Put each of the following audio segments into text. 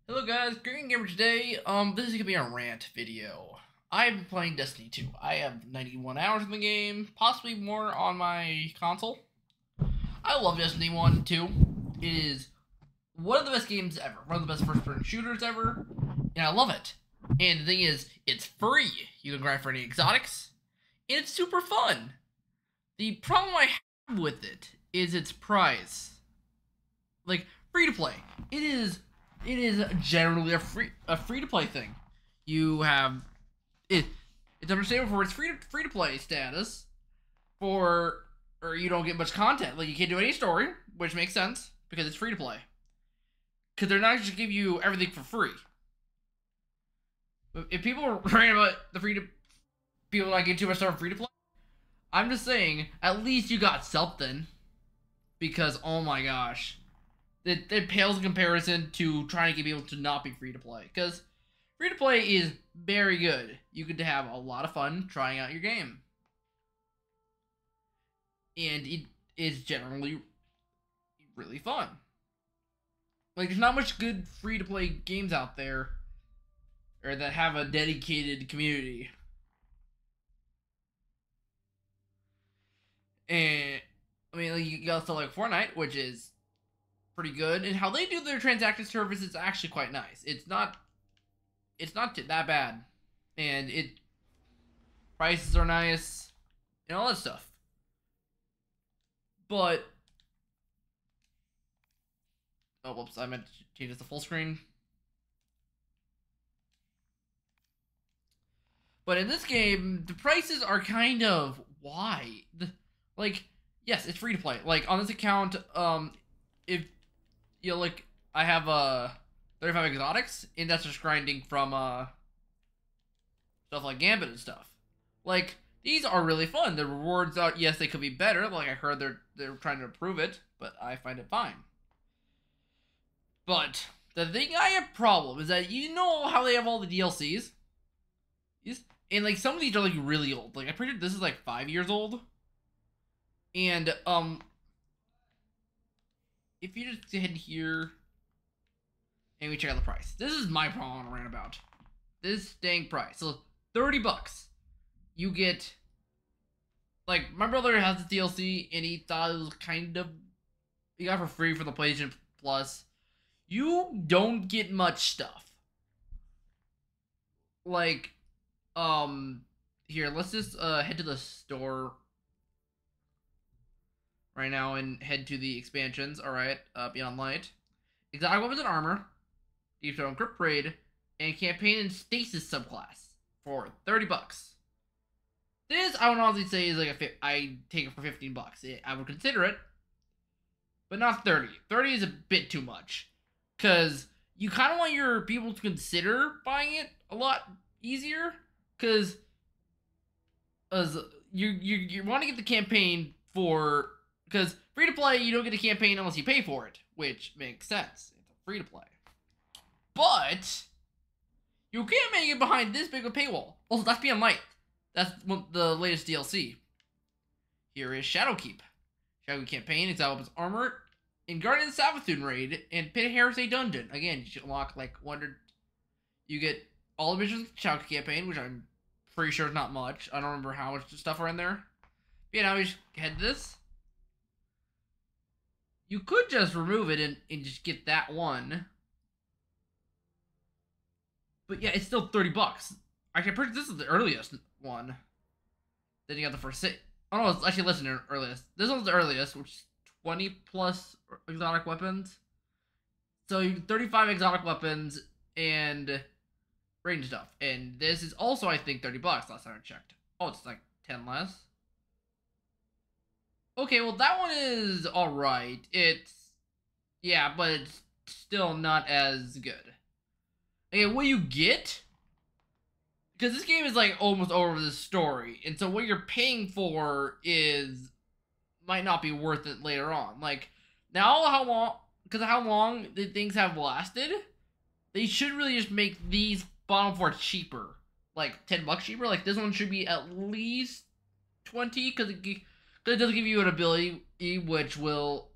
Hello guys, Green Gamer today. This is gonna be a rant video. I've been playing Destiny 2. I have 91 hours in the game, possibly more on my console. I love Destiny 1 and 2. It is one of the best games ever, one of the best first-person shooters ever, and I love it. And the thing is, it's free. You can grind for any exotics, and it's super fun. The problem I have with it is its price. Like, free to play. It is generally a free to play thing. You have it. It's understandable for its free to play status, or you don't get much content. Like you can't do any story, which makes sense because it's free to play. Because they're not just give you everything for free. If people are ranting about the people not getting too much stuff for free to play, I'm just saying at least you got something. Because oh my gosh. It pales in comparison to trying to get people to not be free to play. Because free to play is very good. You get to have a lot of fun trying out your game. And it is generally really fun. Like, there's not much good free to play games out there or that have a dedicated community. And, I mean, like, you got stuff like Fortnite, which is pretty good, and how they do their transaction service is actually quite nice. It's not that bad, and prices are nice and all that stuff. But oh, whoops! I meant to change this to full screen. But in this game, the prices are kind of why. Like, yes, it's free to play. Like on this account, if you know, like, I have 35 exotics, and that's just grinding from stuff like Gambit and stuff. Like, these are really fun. The rewards are, yes, they could be better. Like I heard they're trying to improve it, but I find it fine. But the thing I have problem is that you know how they have all the DLCs, and like some of these are like really old. Like I'm pretty sure this is like 5 years old, and if you just head here and we check out the price. This is my problem I want to rant about. This dang price. So $30. You get, like, my brother has the DLC and he thought it was kind of, he got it for free for the PlayStation Plus. You don't get much stuff. Like, here, let's just head to the store right now and head to the expansions. Alright, Beyond Light. Exotic Weapons and Armor, Deep Stone Crypt Raid, and Campaign and Stasis subclass for $30. This, I would honestly say, is like I take it for $15. I would consider it, but not 30. 30 is a bit too much. Because you kind of want your people to consider buying it a lot easier. Because you want to get the campaign for... Because free to play, you don't get a campaign unless you pay for it, which makes sense. It's a free to play. But you can't make it behind this big of a paywall. Also, that's Beyond Light. That's the latest DLC. Here is Shadowkeep. Shadowkeep campaign, Exotic Weapons Armor, in Guardian Savathun raid, and Pit Heresy Dungeon. Again, you should unlock like 100. You get all the missions of the Shadowkeep campaign, which I'm pretty sure is not much. I don't remember how much stuff are in there. But yeah, now we just head to this. You could just remove it and just get that one. But yeah, it's still $30. Actually, I'm pretty sure this is the earliest one. Then you got the first six. Oh no, it's actually less than the earliest. This one's the earliest, which is 20 plus exotic weapons. So you 35 exotic weapons and range stuff. And this is also, I think, $30 last time I checked. Oh, it's like 10 less. Okay, well, that one is alright. Yeah, but it's still not as good. Okay, what you get? Because this game is, like, almost over the story. And so what you're paying for might not be worth it later on. Like, now because of how long the things have lasted, they should really just make these bottom four cheaper. Like, $10 cheaper. Like, this one should be at least 20 because it does give you an ability which will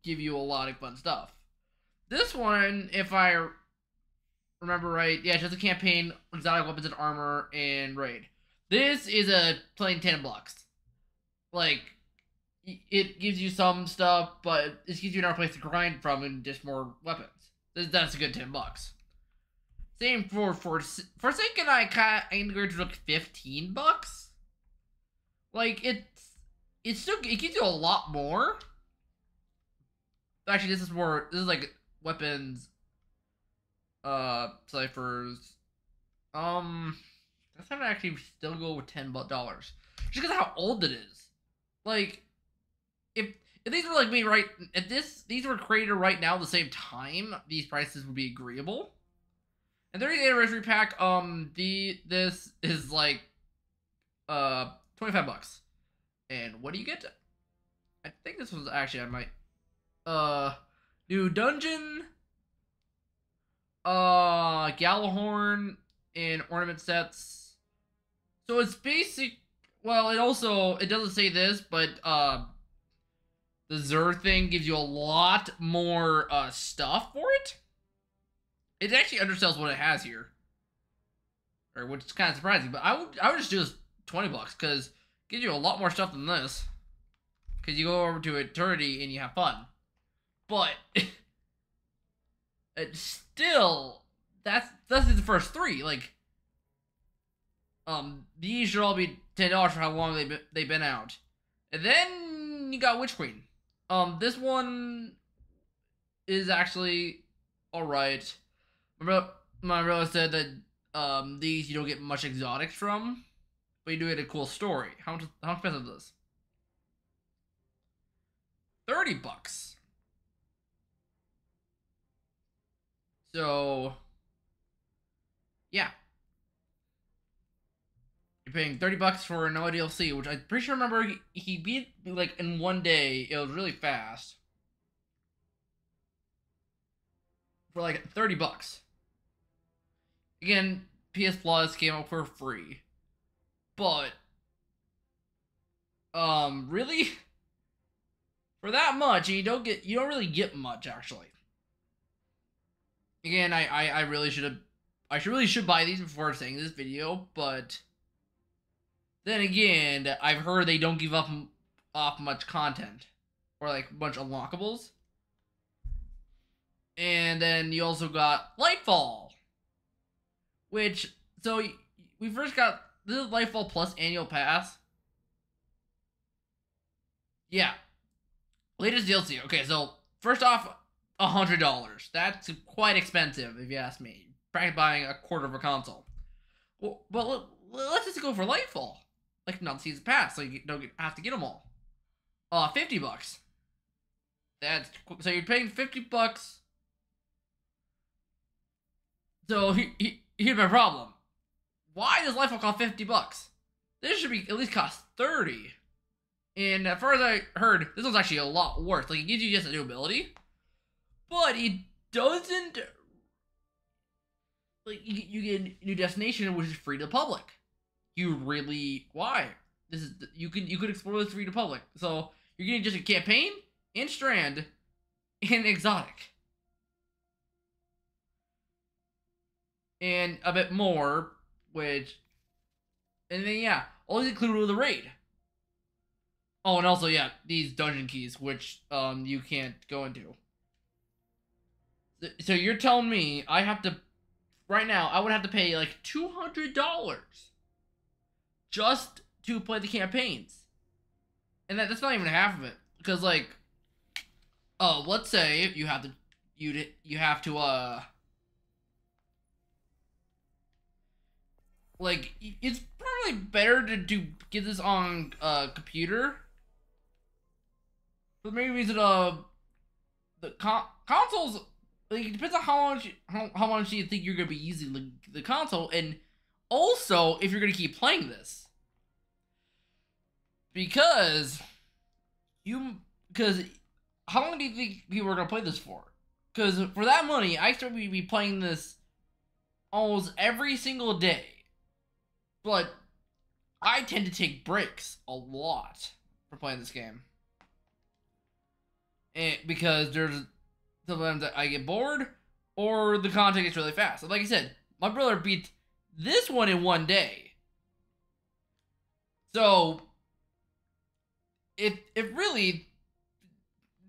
give you a lot of fun stuff. This one, if I remember right, yeah, just a campaign, exotic weapons and armor, and raid. This is a plain $10. Like, it gives you some stuff, but it gives you another place to grind from and just more weapons. That's a good $10. Same for Forsaken. I kind of go to like $15. Like it's still, it gives you a lot more. Actually, this is more. This is like weapons, ciphers. That's gonna actually still go with $10 just because of how old it is. Like, if these were like me right, if these were created right now at the same time, these prices would be agreeable. And 30th anniversary pack, this is like $25. And what do you get? I think this was actually on my new dungeon, Galahorn, and ornament sets. So it's basic. Well, it doesn't say this, but the Zer thing gives you a lot more stuff for it. It actually undersells what it has here, or which is kind of surprising. But I would just do this $20 because it gives you a lot more stuff than this. Because you go over to Eternity and you have fun, but it's still that's the first three. Like, these should all be $10 for how long they've been out, and then you got Witch Queen. This one is actually all right. My brother said that these you don't get much exotics from, but you do get a cool story. How expensive is this? $30. So yeah, you're paying $30 for no DLC, which I'm pretty sure remember he beat like in one day. It was really fast for like $30. Again, PS Plus came out for free, but really, for that much, you don't really get much actually. Again, I really should buy these before saying this video, but then again, I've heard they don't give up off much content or like a bunch of unlockables. And then you also got Lightfall, which, so we first got, this is Lightfall Plus Annual Pass. Yeah. Latest DLC. Okay, so first off, $100. That's quite expensive if you ask me. Practically buying a quarter of a console. Well, but let's just go for Lightfall. Like, not the season pass, so you don't have to get them all. $50. So you're paying $50. So here's my problem. Why does Lightfall cost $50? This should be at least cost $30. And as far as I heard, this one's actually a lot worse. Like, it gives you just a new ability, but it doesn't. Like, you get a new destination, which is free to the public. Why? This is you could explore this free to public. So you're getting just a campaign and strand and exotic. And a bit more, and then yeah, all these included with the raid. Oh, and also yeah, these dungeon keys, which you can't go into. So you're telling me I have to, right now, I would have to pay like $200 just to play the campaigns, and that's not even half of it. Because like, let's say you have to like, it's probably better to get this on computer. For the main reason of the consoles, like, it depends on how much you think you're gonna be using the console, and also if you're gonna keep playing this, because how long do you think people are gonna play this for? Because for that money, I expect we'd be playing this almost every single day. But I tend to take breaks a lot for playing this game. Because there's sometimes that I get bored, or the content gets really fast. Like I said, my brother beat this one in one day. So it really,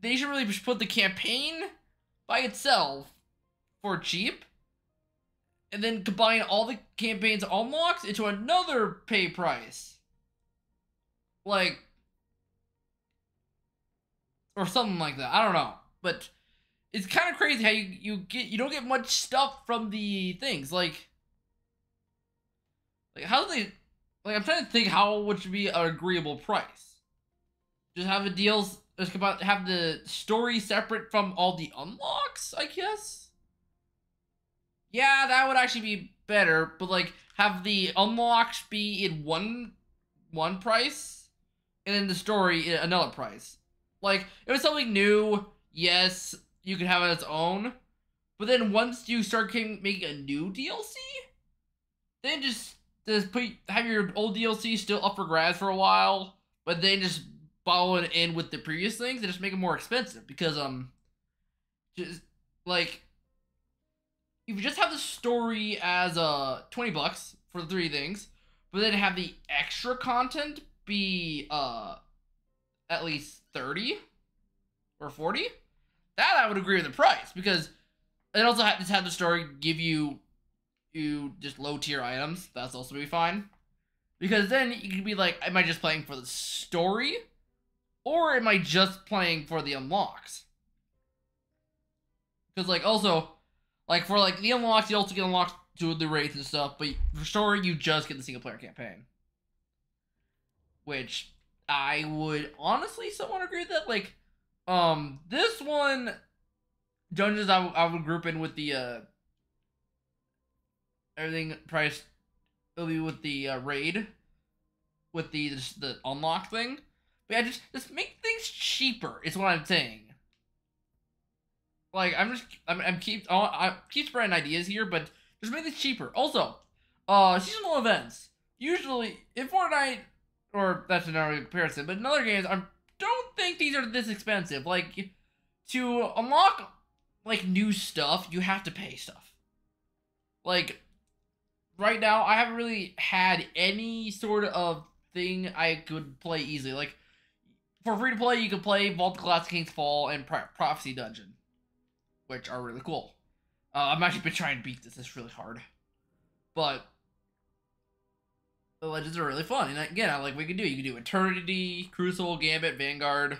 they should really just put the campaign by itself for cheap, and then combine all the campaign's unlocks into another pay price, like, or something like that. I don't know, but it's kind of crazy how you don't get much stuff from the things, like how do they, like, I'm trying to think how would be an agreeable price. Just have the deals, just have the story separate from all the unlocks, I guess. Yeah, that would actually be better, but like have the unlocks be in one price, and then the story in another price. Like, if it was something new, yes, you could have it on its own. But then once you start making a new DLC, then just have your old DLC still up for grabs for a while, but then just follow it in with the previous things and just make it more expensive. Because just like, if you just have the story as $20 for the 3 things, but then have the extra content be at least 30 or 40, that I would agree with the price, because it also just have the story give you just low tier items. That's also be fine, because then you can be like, am I just playing for the story, or am I just playing for the unlocks? Because like, also, like, for like the unlocks, you also get unlocked to the raids and stuff, but for story you just get the single player campaign, which I would honestly somewhat agree with that. Like, this one, dungeons I would group in with the everything price. It'll be with the raid, with the unlock thing. But yeah, just make things cheaper is what I'm saying. Like, I keep spreading ideas here, but just make this cheaper. Also, seasonal events. Usually in Fortnite, or that's another comparison, but in other games, I don't think these are this expensive. Like, to unlock like new stuff, you have to pay stuff. Like, right now, I haven't really had any sort of thing I could play easily. Like, for free to play, you can play Vault of Glass, King's Fall, and Prophecy Dungeon, which are really cool. I've actually been trying to beat this. It's really hard, but the legends are really fun. And again, I like what you can do. You can do Eternity, Crucible, Gambit, Vanguard,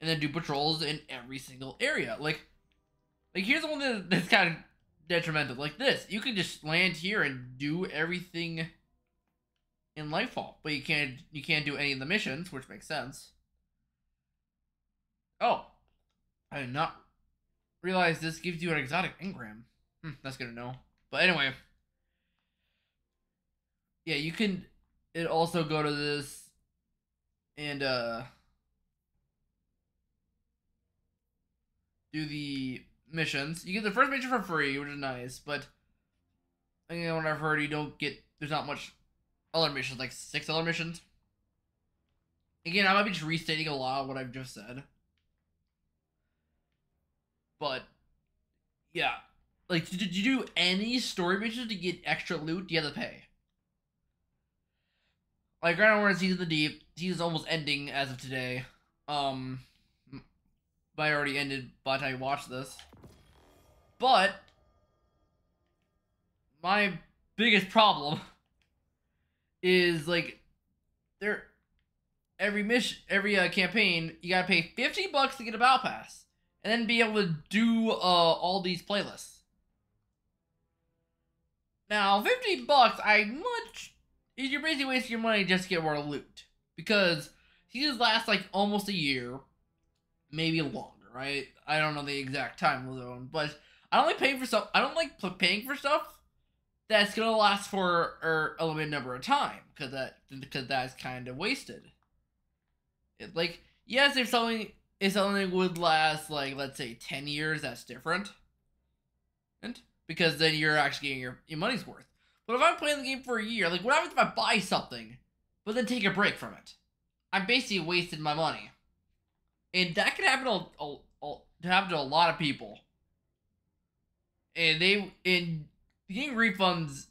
and then do patrols in every single area. Like here's the one that's kind of detrimental. Like this, you can just land here and do everything in Lightfall, but you can't do any of the missions, which makes sense. Oh, I did not realize this gives you an exotic engram. That's good to know. But anyway, yeah, you can. It also go to this and do the missions. You get the first mission for free, which is nice. But again, what I've heard, you don't get. There's not much other missions, like 6 other missions. Again, I might be just restating a lot of what I've just said. But yeah, like, did you do any story missions to get extra loot? You have to pay. Like, right now we're in Season of the Deep. Season's almost ending as of today. But I already ended by the time you watch this. But my biggest problem is, like, every campaign, you gotta pay $50 to get a battle pass, and then be able to do all these playlists. Now, $50, you're basically wasting your money just to get more loot, because seasons last like almost a year, maybe longer, right? I don't know the exact time zone, but I don't like paying for stuff. I don't like paying for stuff that's gonna last for a limited number of time, because that's kind of wasted. Like, yes, if something would last, like, let's say 10 years, that's different, because then you're actually getting your money's worth. But if I'm playing the game for a year, like, what happens if I buy something but then take a break from it? I'm basically wasted my money, and that could happen to a lot of people. and in getting refunds.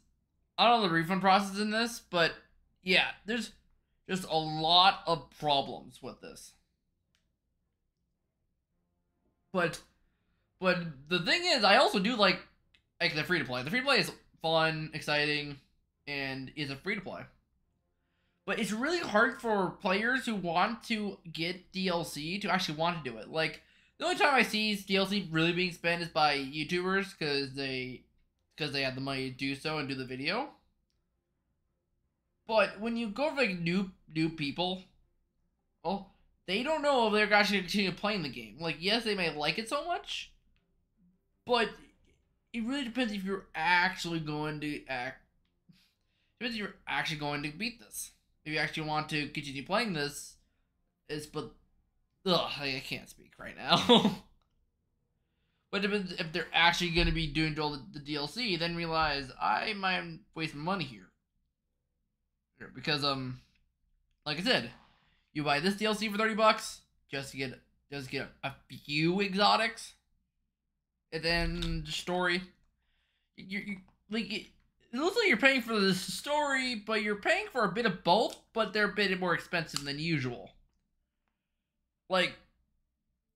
I don't know the refund process in this, but yeah, there's just a lot of problems with this. But the thing is, I also do like the free to play. The free to play is fun, exciting, and is a free to play. But it's really hard for players who want to get DLC to actually want to do it. Like the only time I see DLC really being spent is by YouTubers because they have the money to do so and do the video. But when you go for like new people, well, they don't know if they're actually continue playing the game. Like yes, they may like it so much, but it really depends if you're actually going to act. Depends if you're actually going to beat this. If you actually want to continue playing this, but I can't speak right now. But if they're actually going to be doing all the DLC, then realize I might waste money here. Because like I said, you buy this DLC for $30 just to get a few exotics, and then the story. You like it looks like you're paying for the story, but you're paying for a bit of both, but they're a bit more expensive than usual. Like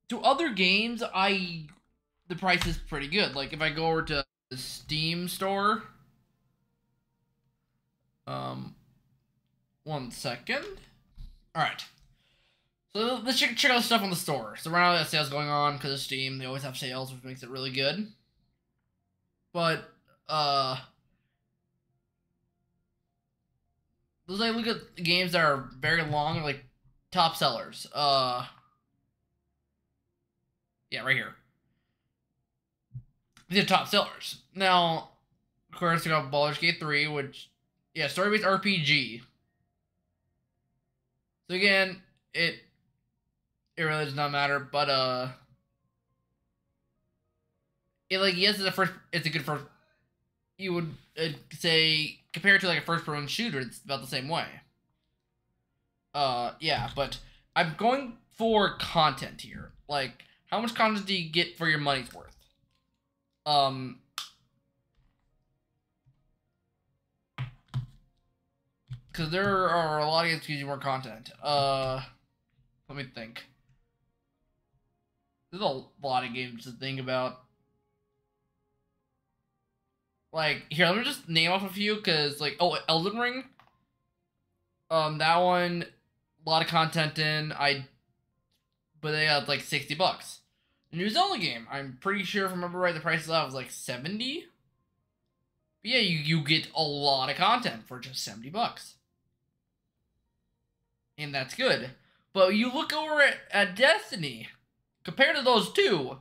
to other games, the price is pretty good. Like if I go over to the Steam store, 1 second. All right. So let's check out the stuff on the store. So right now, that sales going on because of Steam. They always have sales, which makes it really good. But let's like look at games that are very long, like top sellers. Yeah, right here. These are top sellers. Now, of course, we got Baldur's Gate 3, which yeah, story-based RPG. So again, it really does not matter, but yes, it's a good first. You would say compared to like a first-person shooter, it's about the same way. Yeah, but I'm going for content here. Like, how much content do you get for your money's worth? Because there are a lot of games that give you more content. Let me think. There's a lot of games to think about. Like, here, let me just name off a few, because, like, oh, Elden Ring. That one, a lot of content in, but they had, like, $60. The new Zelda game, I'm pretty sure, if I remember right, the price of that was, like, 70. But yeah, you get a lot of content for just $70. And that's good. But you look over at Destiny, compared to those two,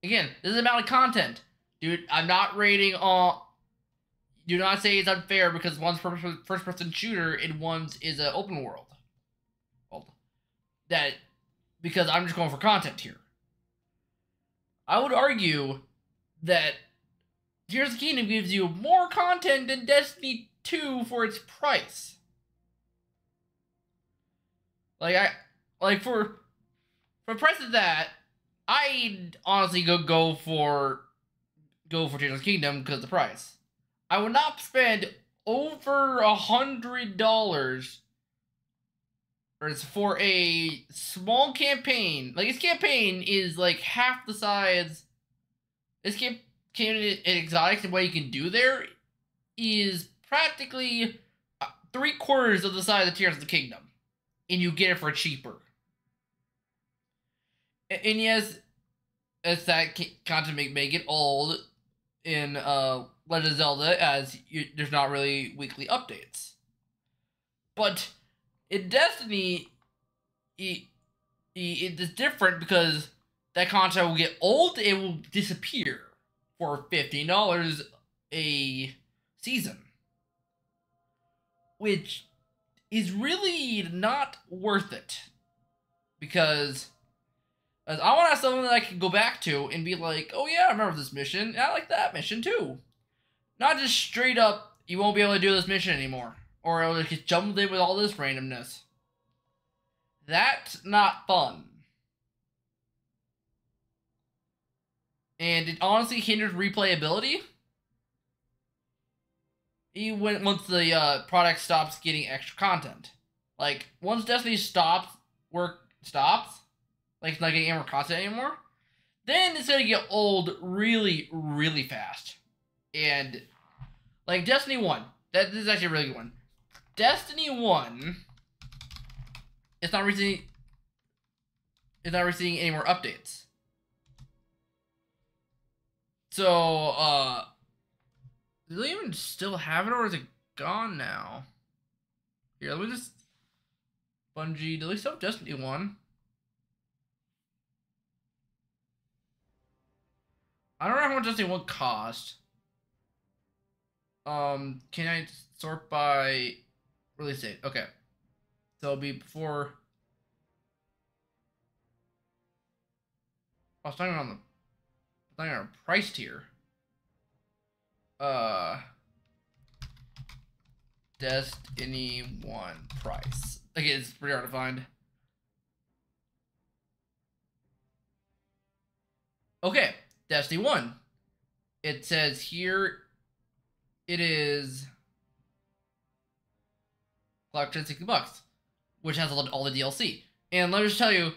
again, this is the amount of content. Dude, I'm not rating all. Do not say it's unfair because one's first-person shooter and one's is an open world. Well, because I'm just going for content here. I would argue that Tears of the Kingdom gives you more content than Destiny 2 for its price. For price of that, I'd honestly go for Tears of the Kingdom because of the price. I would not spend over $100 for a small campaign. Like, its campaign is like half the size. This campaign in exotics and what you can do there is practically 3/4 of the size of Tears of the Kingdom, and you get it for cheaper. And yes, as that content may get old in Legend of Zelda, as there's not really weekly updates. But in Destiny, it's different because that content will get old, it will disappear for $15 a season. Which is really not worth it. Because I want to have something that I can go back to and be like, oh yeah, I remember this mission, and I like that mission too. Not just straight up, you won't be able to do this mission anymore. Or it'll get jumped in with all this randomness. That's not fun. and it honestly hinders replayability. Once the product stops getting extra content, like once Destiny stops, like it's not getting any more content anymore, then it's gonna get old really, really fast. And like Destiny 1, this is actually a really good one. Destiny 1, it's not receiving any more updates. So, do they even still have it, or is it gone now? Here, let me just... Bungie, do they still have Destiny 1? I don't know how much Destiny 1 cost. Can I sort by release date? Okay. So it'll be before... Oh, it's not even on a price tier. Destiny 1 price. Okay, it's pretty hard to find. Okay, Destiny 1. It says here it is $160, which has all the DLC. And let me just tell you,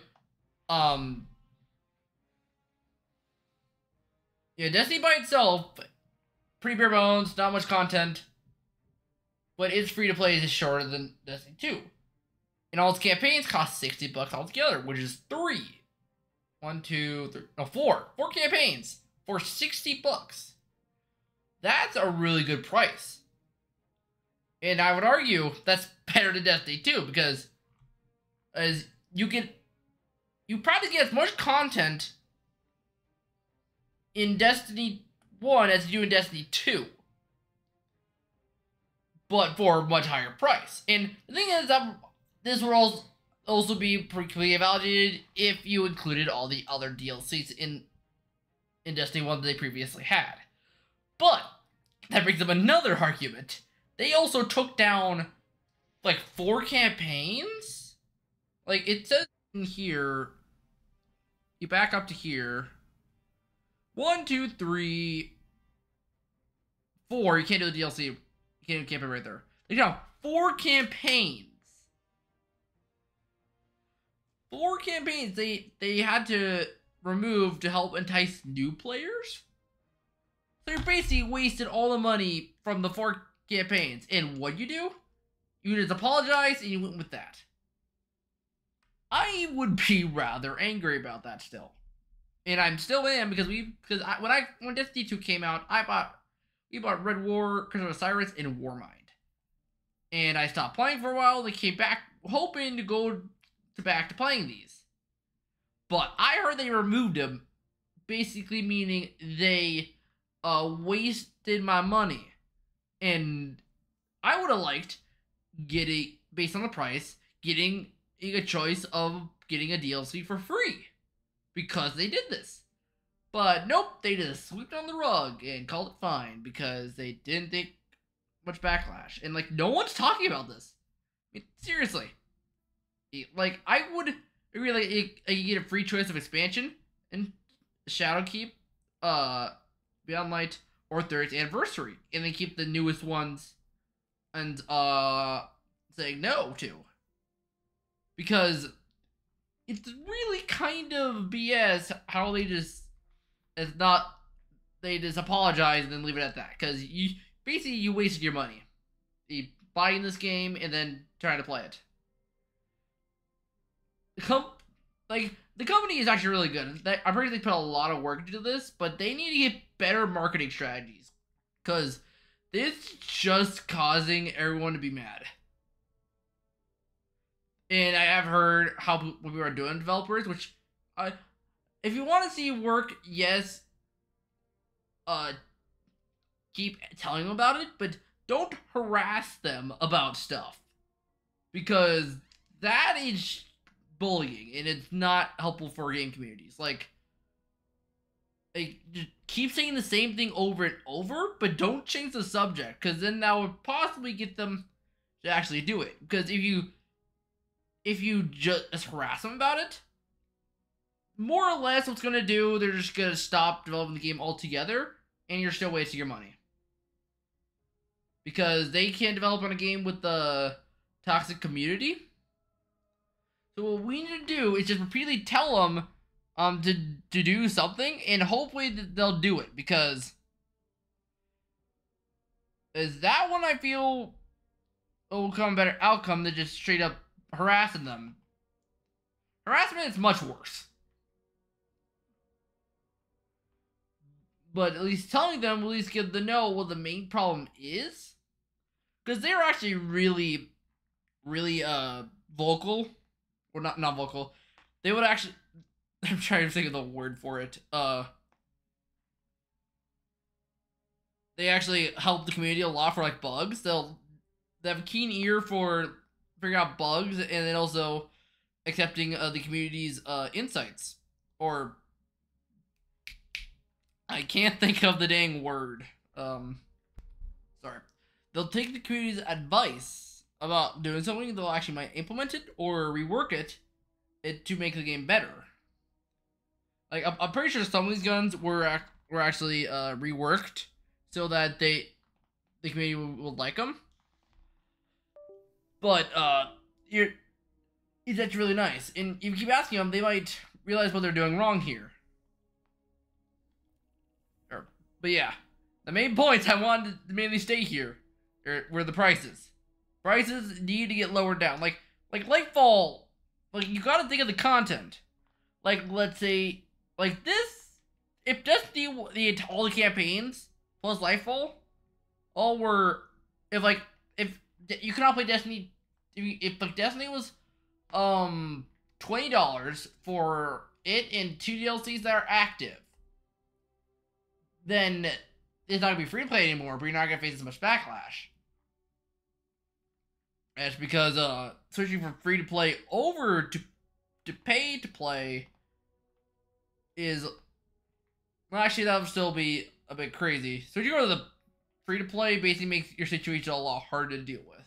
yeah, Destiny by itself, pretty bare bones, not much content, but it's free to play. It's shorter than Destiny 2. And all its campaigns cost $60 altogether, which is 4 campaigns for $60. That's a really good price. And I would argue that's better than Destiny 2, because as you probably get as much content in Destiny 1 as you do in Destiny 2. But for a much higher price. And the thing is that this will also be completely validated if you included all the other DLCs in Destiny 1 that they previously had. But that brings up another argument. They also took down like 4 campaigns. Like it says in here, you back up to here. 1, 2, 3, 4. You can't do the DLC. You can't camp it right there. They got 4 campaigns. 4 campaigns they had to remove to help entice new players. So you basically wasted all the money from the 4 campaigns. And what you do? You just apologize and you went with that. I would be rather angry about that still. And I'm still am, because when Destiny 2 came out, we bought Red War, Curse of Osiris, and Warmind. And I stopped playing for a while. They came back hoping to go back to playing these. But I heard they removed them, basically meaning they wasted my money. And I would have liked based on the price, getting a choice of getting a DLC for free. Because they did this. But nope, they just swept on the rug and called it fine because they didn't think much backlash. And like, no one's talking about this. I mean, seriously. Like, I would agree, like, you get a free choice of expansion in Shadowkeep, Beyond Light, or Third Anniversary. And they keep the newest ones and saying no to. Because it's really kind of BS how they just apologize and then leave it at that. Because you wasted your money. You buying this game and then trying to play it. The company is actually really good. I'm pretty sure they put a lot of work into this, but they need to get better marketing strategies. Because this is just causing everyone to be mad. And I have heard how people are doing developers, which, if you want to see work, yes, keep telling them about it, but don't harass them about stuff. Because that is bullying, and it's not helpful for game communities. Like, just keep saying the same thing over and over, but don't change the subject, because then that would possibly get them to actually do it. Because if you just harass them about it, more or less what's gonna do, they're just gonna stop developing the game altogether, and you're still wasting your money. Because they can't develop on a game with the toxic community. So what we need to do is just repeatedly tell them to do something, and hopefully they'll do it, because is that one I feel will come a better outcome than just straight up harassing them. Harassment is much worse. But at least telling them, at least give them to know what the main problem is. Because they're actually really, really vocal. Or not vocal. They would actually... I'm trying to think of the word for it. They actually help the community a lot for like bugs. They have a keen ear for figuring out bugs, and then also accepting the community's insights. Or I can't think of the dang word. Sorry. They'll take the community's advice about doing something. They'll actually might implement it or rework it to make the game better. Like I'm pretty sure some of these guns were actually reworked so that the community would like them. But it's actually really nice, and if you keep asking them, they might realize what they're doing wrong here. But yeah, the main points I wanted to mainly stay here were the prices. Prices need to get lowered down. Like Lightfall, like you gotta think of the content. Like let's say, like this, if Destiny all the campaigns plus Lightfall, all were if you cannot play Destiny if like Destiny was $20 for it and 2 DLCs that are active, then it's not gonna be free to play anymore, but you're not gonna face as much backlash. That's because switching from free to play over to pay to play is, well, actually that would still be a bit crazy. So if you go to the free to play, basically makes your situation a lot harder to deal with.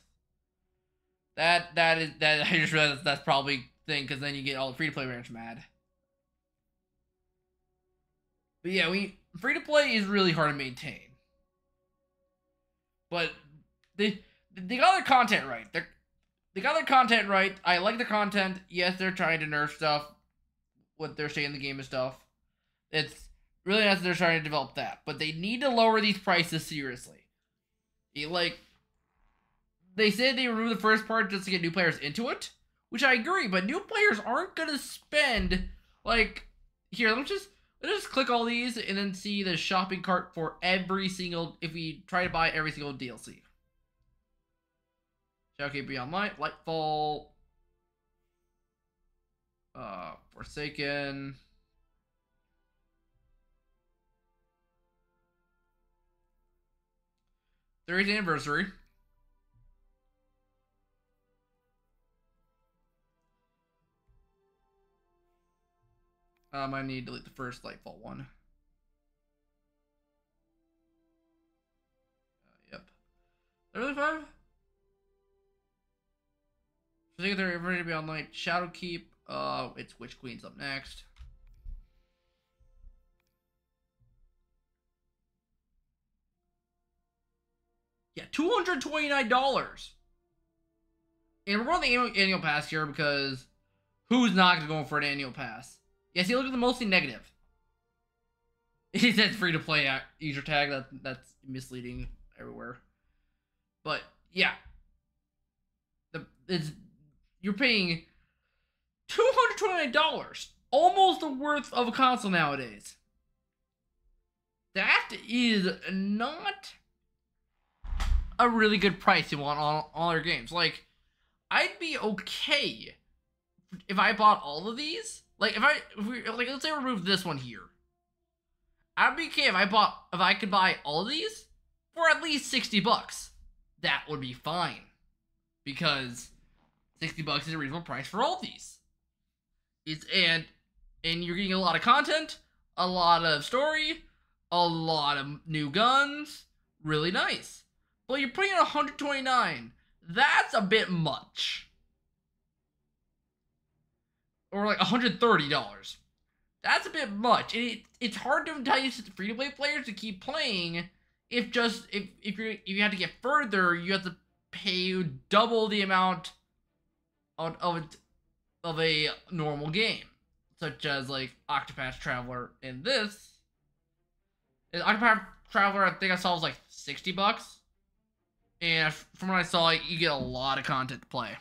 That I just realized that's probably a thing, because then you get all the free to play ranch mad. But yeah, free to play is really hard to maintain. But they got their content right. They got their content right. I like the content. Yes, they're trying to nerf stuff, what they're saying in the game and stuff. It's really nice that they're trying to develop that. But they need to lower these prices seriously. They said they removed the first part just to get new players into it, which I agree, but new players aren't gonna spend, like, here, let's just click all these and then see the shopping cart for every single, if we try to buy every single DLC. Shadowkeep Beyond Light, Lightfall, Forsaken, th30th anniversary. I need to delete the first Lightfall one. Yep. 35? So I think they're ready to be online. Shadowkeep. It's Witch Queen's up next. Yeah, $229. And we're going the annual pass here because who's not going for an annual pass? Yeah, see, look at the mostly negative. It says free to play user tag. That's misleading everywhere. But yeah, you're paying $229, almost the worth of a console nowadays. That is not a really good price you want on all your games. Like, I'd be okay if I bought all of these. Like, let's say remove this one here. I'd be okay if I could buy all of these for at least $60. That would be fine, because $60 is a reasonable price for all these. And you're getting a lot of content, a lot of story, a lot of new guns. Really nice. But you're putting in $129. That's a bit much. Or like $130. That's a bit much. It's hard to entice free-to-play players to keep playing if you have to get further, you have to pay double the amount of a normal game, such as like Octopath Traveler in this. Octopath Traveler, I think I saw was like $60, and from what I saw, you get a lot of content to play.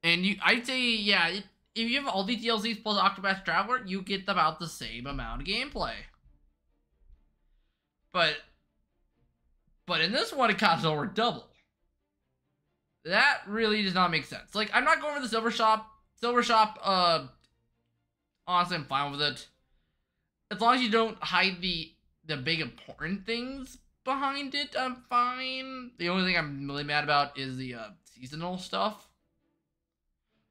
And I'd say, yeah, if you have all these DLCs plus Octopath Traveler, you get about the same amount of gameplay. But in this one, it costs over double. That really does not make sense. Like, I'm not going for the Silver Shop. Silver Shop, honestly, I'm fine with it. As long as you don't hide the big important things behind it, I'm fine. The only thing I'm really mad about is the seasonal stuff.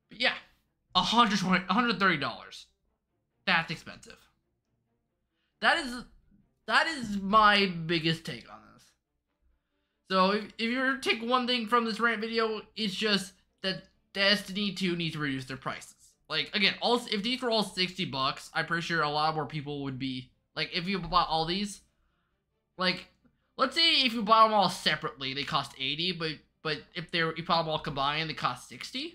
But yeah, $130. That's expensive. That is my biggest take on this. So if you take one thing from this rant video, it's just that Destiny 2 needs to reduce their prices. Like, again, if these were all $60, I'm pretty sure a lot more people would be, like, if you bought all these, like, let's say if you bought them all separately, they cost $80, but if you bought them all combined, they cost $60,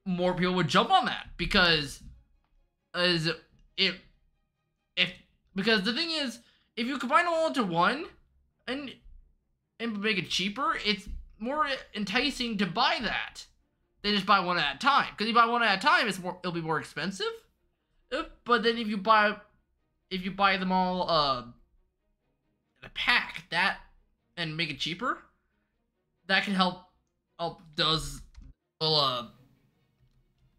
more people would jump on that, because the thing is, if you combine them all into one, and make it cheaper, it's more enticing to buy that. They just buy one at a time. Because you buy one at a time, it'll be more expensive. But then if you buy them all in a pack, and make it cheaper, that can help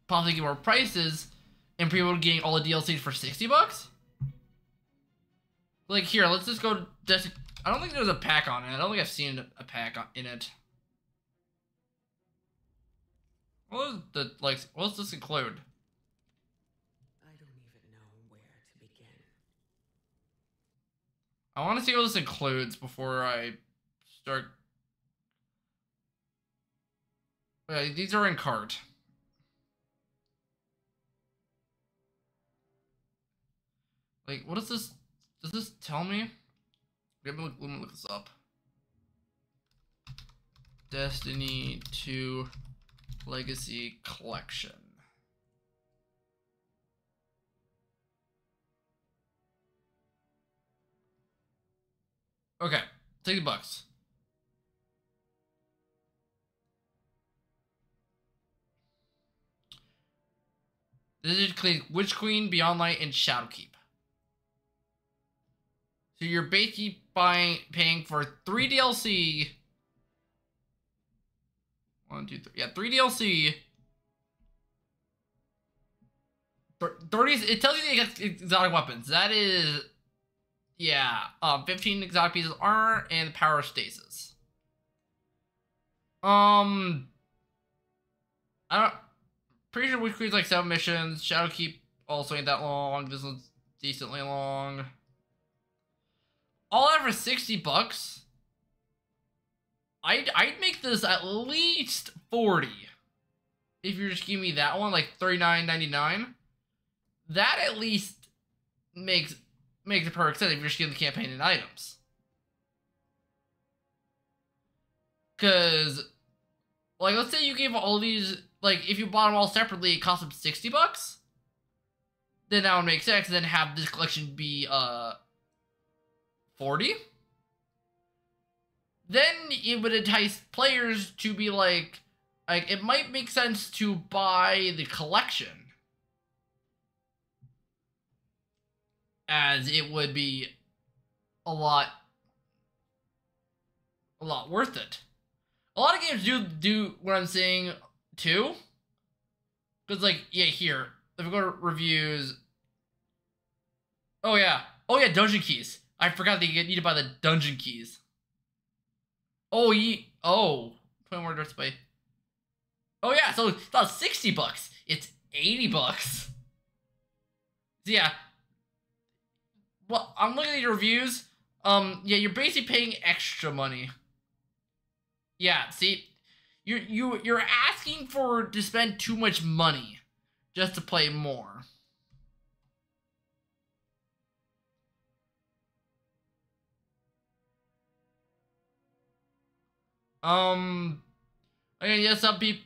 possibly get more prices, and people getting all the DLCs for $60. Like, here, let's just go to I don't think there's a pack on it. I don't think I've seen a pack in it. What does this include? I don't even know where to begin. I want to see what this includes before I start. Okay, these are in cart. Like, what is this? Does this tell me? Let me look this up. Destiny 2 Legacy Collection. Okay, $60. This is Witch Queen, Beyond Light, and Shadowkeep. So you're basically paying for 3 DLC. 1, 2, 3. Yeah, 3 DLC. 30. It tells you to get exotic weapons. That is, yeah, 15 exotic pieces of armor and the power of stasis. I don't. Pretty sure Witch Queen's like 7 missions. Shadowkeep also ain't that long. This one's decently long. All that for $60. I'd make this at least 40. If you're just giving me that one, like $39.99. That at least makes it perfect sense if you're just getting the campaign and items. Cause, like, let's say you gave all these, like, if you bought them all separately, it cost them $60. Then that would make sense, and then have this collection be 40. Then it would entice players to be like it might make sense to buy the collection, as it would be a lot worth it. A lot of games do what I'm saying too, because like, yeah, here, if we go to reviews, oh yeah, dungeon keys. I forgot that you need to buy the dungeon keys. Oh, 20 more display. Oh yeah, so it's not $60. It's $80. So yeah. Well, I'm looking at your reviews. Yeah, you're basically paying extra money. Yeah, see, you're asking to spend too much money just to play more. Okay, yeah, some people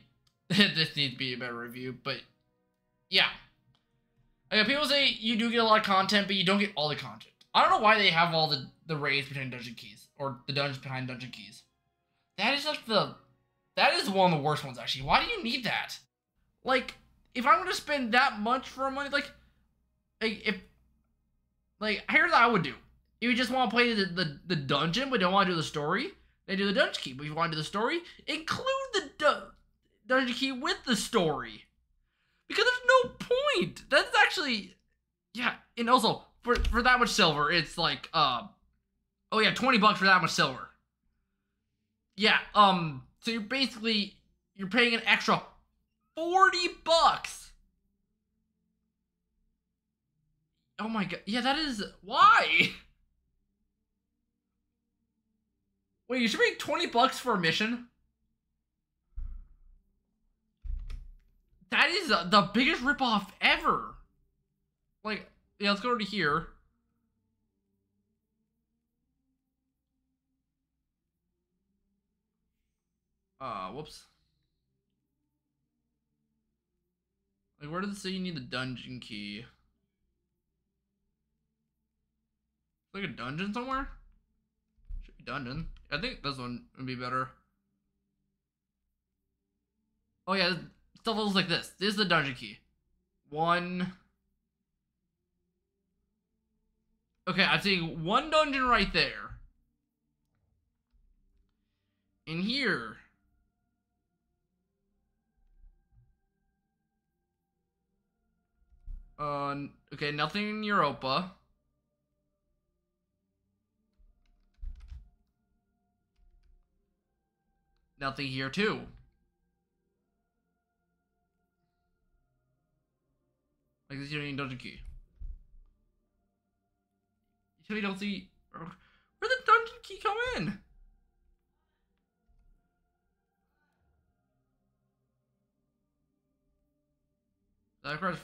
this needs to be a better review, but yeah. Okay, people say you do get a lot of content, but you don't get all the content. I don't know why they have all the raids behind dungeon keys or the dungeons behind dungeon keys. That is like that is one of the worst ones actually. Why do you need that? Like, if I'm gonna spend that much for money, if here's what I would do. If you just want to play the dungeon but don't want to do the story, then do the dungeon key. But if you want to do the story, include the dungeon key with the story. Because there's no point. That's actually, yeah. And also, for that much silver, it's like, oh yeah, $20 for that much silver. Yeah, so you're paying an extra $40. Oh my god, yeah, that is, why? Wait, you should pay $20 for a mission? That is the biggest ripoff ever. Like, yeah, let's go over to here. Whoops. Like, where does it say you need the dungeon key? Like a dungeon somewhere? Should be dungeon. I think this one would be better. Oh yeah, stuff looks like this. This is the dungeon key. One. Okay, I'm seeing one dungeon right there. In here. Okay, nothing in Europa. Nothing here too. Like this, you don't need dungeon key. You don't see where the dungeon key come in. That requires,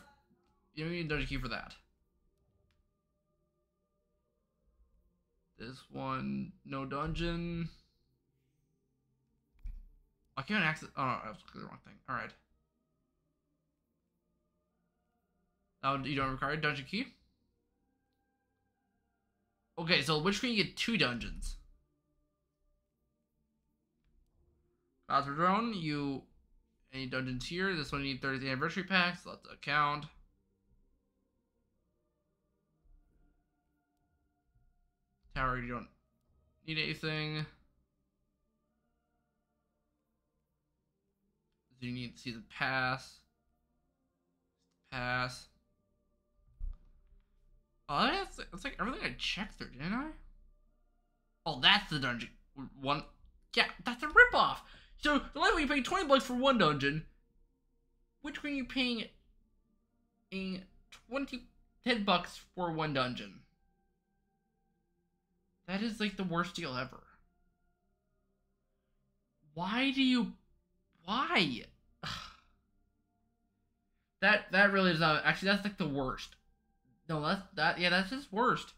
you don't need a dungeon key for that. This one, no dungeon. I can't access. Oh no, I was looking at the wrong thing. All right. Now you don't require a dungeon key. Okay, so which one you get 2 dungeons? Cosmo Drone, any dungeons here? This one you need 30th anniversary packs. So let's account. Tower, you don't need anything. You need to see the pass. Pass. Oh, that's like everything I checked through, didn't I? Oh, that's the dungeon one. Yeah, that's a ripoff. So the last one you pay $20 for one dungeon. Which one are you paying $10 for one dungeon? That is like the worst deal ever. Why? That really is not actually, that's like the worst. No, that's just worst.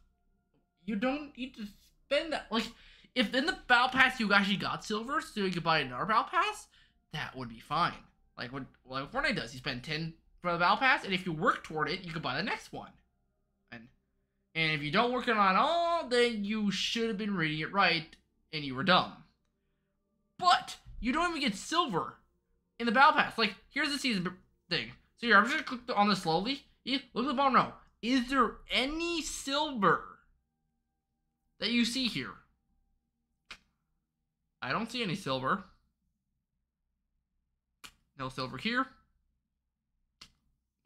You don't need to spend that. Like, if in the battle pass you actually got silver so you could buy another battle pass, that would be fine. Like what Fortnite does, you spend 10 for the battle pass, and if you work toward it, you can buy the next one. And if you don't work it on all, then you should have been reading it right, and you were dumb. But you don't even get silver in the battle pass. Like, here's the season thing. So here, I'm just gonna click on this slowly. Look at the bottom row. Is there any silver that you see here? I don't see any silver. No silver here.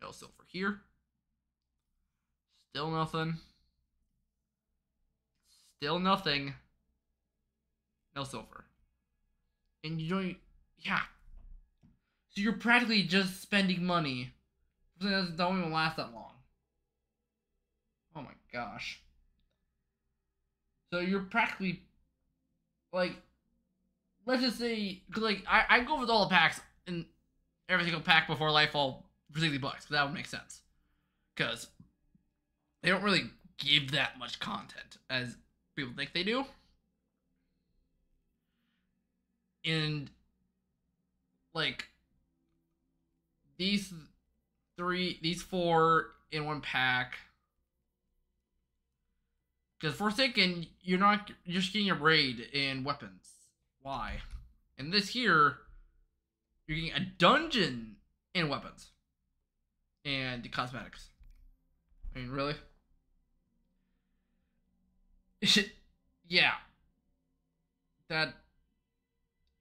No silver here. Still nothing. Still nothing. No silver. And you don't... Yeah. So you're practically just spending money for something that don't even last that long. Oh my gosh. So you're practically... Like... Let's just say... Cause like, I go with all the packs in every single pack before Lightfall for $60. Because that would make sense. Because they don't really give that much content as people think they do. And like these four in one pack. Because Forsaken, you're just getting a raid and weapons. Why? And this here, you're getting a dungeon and weapons. And cosmetics. I mean, really? Yeah. That,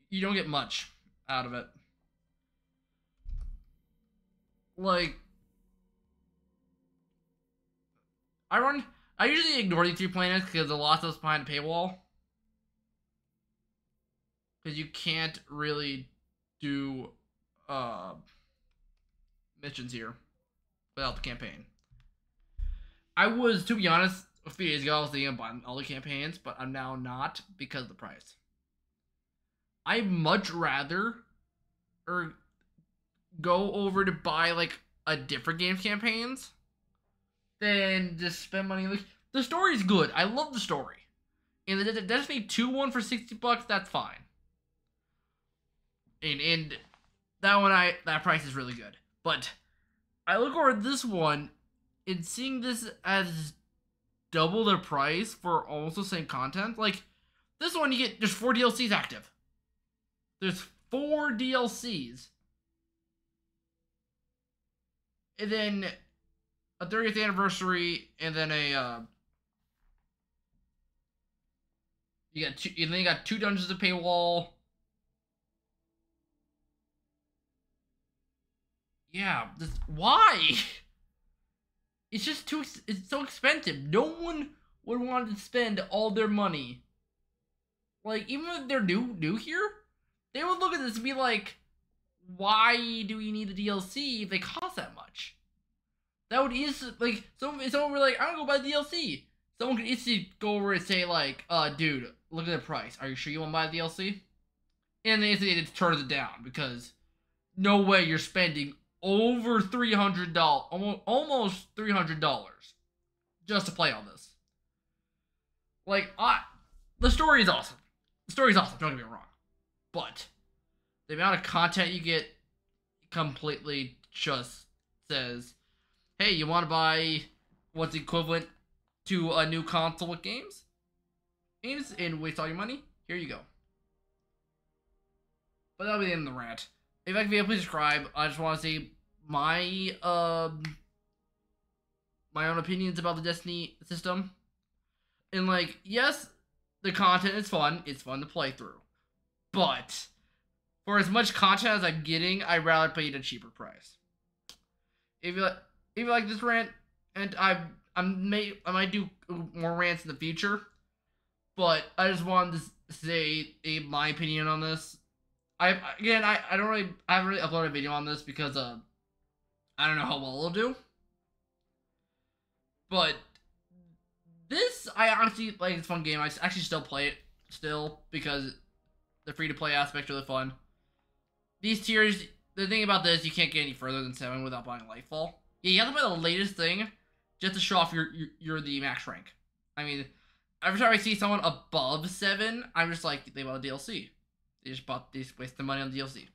you don't get much out of it. Like, I usually ignore these 3 planets because a lot of stuff's behind a paywall. Because you can't really do missions here without the campaign. I was, to be honest, a few days ago I was thinking of buying all the campaigns, but I'm now not because of the price. I'd much rather go over to buy like a different game's campaigns than just spend money. Like, the story's good. I love the story. And the Destiny 2 one for $60, that's fine. And that price is really good. But I look over at this one and seeing this as double the price for almost the same content. Like, this one there's 4 DLCs active. There's 4 DLCs. And then a 30th anniversary, and then you got 2 dungeons of paywall. Yeah, why? It's just it's so expensive. No one would want to spend all their money. Like, even if they're new here, they would look at this and be like, why do we need a DLC if they cost that much? That would easily, like, someone were like, I'm gonna go buy the DLC. Someone could easily go over and say, like, dude, look at the price. Are you sure you want to buy the DLC? And they just turn it down because no way you're spending over $300, almost $300 just to play all this. Like, the story is awesome. The story is awesome, don't get me wrong. But the amount of content you get completely just says, hey, you want to buy what's equivalent to a new console with games? And waste all your money? Here you go. But that'll be the end of the rant. If I can be able to subscribe, I just want to say my own opinions about the Destiny system. And like, yes, the content is fun. It's fun to play through. But for as much content as I'm getting, I'd rather pay at a cheaper price. If you like this rant, and I might do more rants in the future, but I just wanted to say my opinion on this. I haven't really uploaded a video on this because I don't know how well it'll do. But this, I honestly like. It's a fun game. I actually still play it because the free to play aspect's really fun. These tiers, the thing about this, you can't get any further than 7 without buying Lightfall. Yeah, you have to buy the latest thing just to show off you're the max rank. I mean, every time I see someone above 7, I'm just like, they bought a DLC. They just wasted the money on DLC.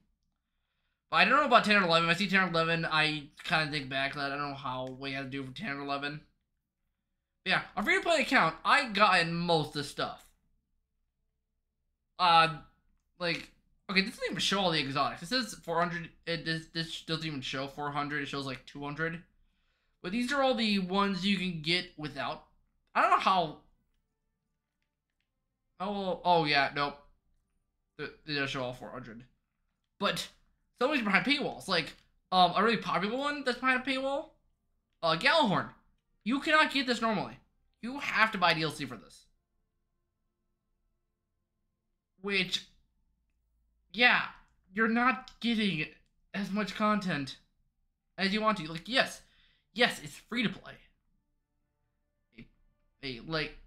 But I don't know about 10 or 11. If I see 10 or 11, I kind of think back that I don't know what you have to do for 10 or 11. But yeah, on free to play account, I got most of the stuff. Like, okay, this doesn't even show all the exotics. It says 400. This doesn't even show 400. It shows like 200. But these are all the ones you can get without. I don't know how. Oh yeah, nope. They don't show all 400. But some of these are behind paywalls. Like, a really popular one that's behind a paywall, Gallahorn. You cannot get this normally. You have to buy DLC for this. Which, yeah, you're not getting as much content as you want to. Like, yes, it's free to play.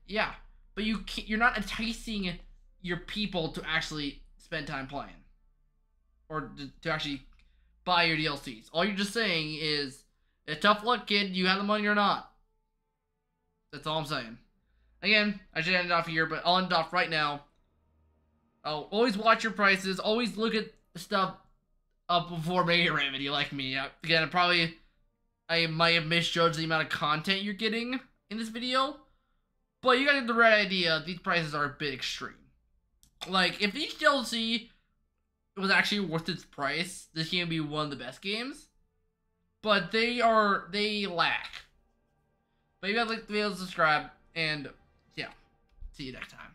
Yeah, but you're not enticing your people to actually spend time playing or to actually buy your DLCs. All you're just saying is, it's tough luck, kid. You have the money or not. That's all I'm saying. Again, I should end it off here, but I'll end it off right now. Always watch your prices. Always look at stuff up before making a rant video like me. Again, I might have misjudged the amount of content you're getting in this video, but you guys have the right idea. These prices are a bit extreme. Like, if each DLC was actually worth its price, this game would be one of the best games. But they lack. But you guys like the video, subscribe, and yeah, see you next time.